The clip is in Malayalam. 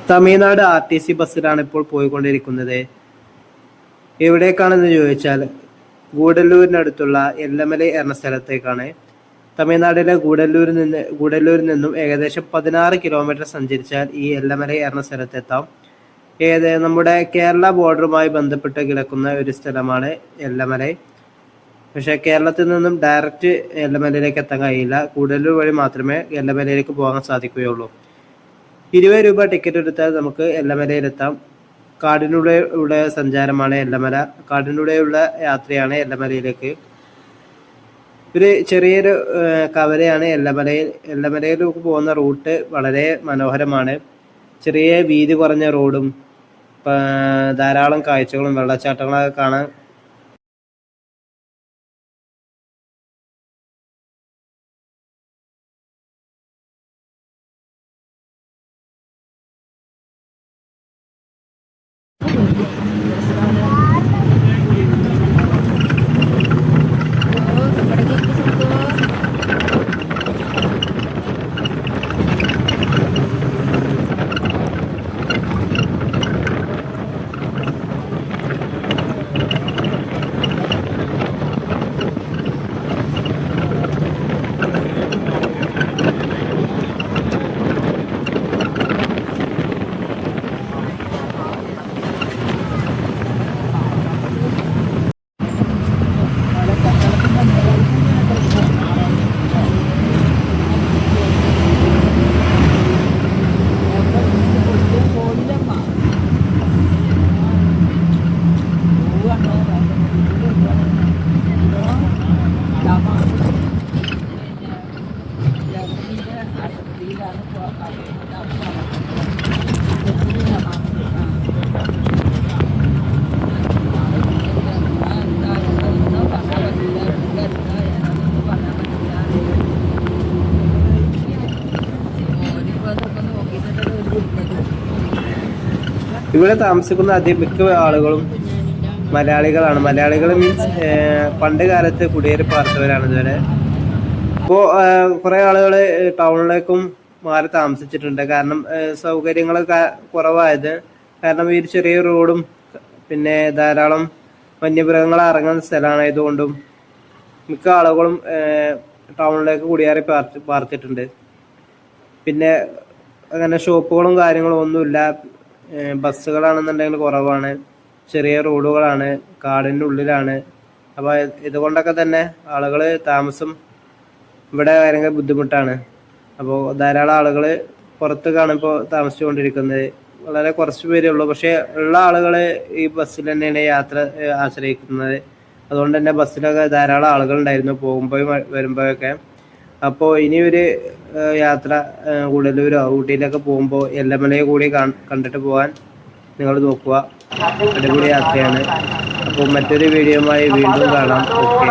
തമിഴ്നാട് RTC ബസ്സിലാണ് ഇപ്പോൾ പോയിക്കൊണ്ടിരിക്കുന്നത്. എവിടേക്കാണെന്ന് ചോദിച്ചാൽ ഗൂഡല്ലൂരിനടുത്തുള്ള എല്ലമലൈ എന്ന സ്ഥലത്തേക്കാണ്. തമിഴ്നാട്ടിലെ ഗൂഡല്ലൂരിൽ നിന്നും ഏകദേശം 16 കിലോമീറ്റർ സഞ്ചരിച്ചാൽ ഈ എല്ലമലൈ എന്ന സ്ഥലത്തെത്താം. നമ്മുടെ കേരള ബോർഡറുമായി ബന്ധപ്പെട്ട് കിടക്കുന്ന ഒരു സ്ഥലമാണ് എല്ലമലൈ. പക്ഷേ കേരളത്തിൽ നിന്നും ഡയറക്റ്റ് എല്ലമലയിലേക്ക് എത്താൻ കഴിയില്ല. ഗൂഡല്ലൂർ വഴി മാത്രമേ എല്ലമലയിലേക്ക് പോകാൻ സാധിക്കുകയുള്ളൂ. 20 രൂപ ടിക്കറ്റ് എടുത്താൽ നമുക്ക് എല്ലമലയിലെത്താം. കാടിലൂടെയുള്ള സഞ്ചാരമാണ് എല്ലമല. കാടിലൂടെയുള്ള യാത്രയാണ് എല്ലമലയിലേക്ക്. ഒരു ചെറിയൊരു കവലയാണ് എല്ലമലയിലേക്ക് പോകുന്ന റൂട്ട് വളരെ മനോഹരമാണ്. ചെറിയ വീതി കുറഞ്ഞ റോഡും ധാരാളം കാഴ്ചകളും വെള്ളച്ചാട്ടങ്ങളൊക്കെ കാണാൻ ഇവിടെ താമസിക്കുന്ന മിക്ക ആളുകളും മലയാളികളാണ്. മലയാളികൾ മീൻസ് പണ്ട് കാലത്ത് കുടിയേറി പാർത്തവരാണ് ഇതുവരെ. ഇപ്പോൾ കുറേ ആളുകൾ ടൗണിലേക്കും മാറി താമസിച്ചിട്ടുണ്ട്. കാരണം സൗകര്യങ്ങളൊക്കെ കുറവായത് കാരണം ഈ ചെറിയ റോഡും പിന്നെ ധാരാളം വന്യമൃഗങ്ങൾ ഇറങ്ങുന്ന സ്ഥലമായതുകൊണ്ടും മിക്ക ആളുകളും ടൗണിലേക്ക് കുടിയേറി പാർത്തിട്ടുണ്ട്. പിന്നെ അങ്ങനെ ഷോപ്പുകളും കാര്യങ്ങളും ഒന്നുമില്ല. ബസ്സുകളാണെന്നുണ്ടെങ്കിൽ കുറവാണ്. ചെറിയ റോഡുകളാണ്, കാടിൻ്റെ ഉള്ളിലാണ്. അപ്പോൾ ഇതുകൊണ്ടൊക്കെ തന്നെ ആളുകൾ താമസം ഇവിടെ ഭയങ്കര ബുദ്ധിമുട്ടാണ്. അപ്പോൾ ധാരാളം ആളുകൾ പുറത്തേക്കാണ് ഇപ്പോൾ താമസിച്ചുകൊണ്ടിരിക്കുന്നത്. വളരെ കുറച്ച് പേരേ ഉള്ളൂ. പക്ഷേ ഉള്ള ആളുകൾ ഈ ബസ്സിൽ തന്നെയാണ് യാത്ര ആശ്രയിക്കുന്നത്. അതുകൊണ്ട് തന്നെ ബസ്സിലൊക്കെ ധാരാളം ആളുകളുണ്ടായിരുന്നു പോകുമ്പോഴും വരുമ്പോഴൊക്കെ. അപ്പോൾ ഇനിയൊരു യാത്ര ഗൂഡല്ലൂരോ ഊട്ടിയിലൊക്കെ പോകുമ്പോൾ എല്ലമലയെ കൂടി കണ്ടിട്ട് പോകാൻ നിങ്ങൾ നോക്കുക. അടിപൊളി യാത്രയാണ്. അപ്പോൾ മറ്റൊരു വീഡിയോയുമായി വീണ്ടും കാണാം. ഓക്കെ.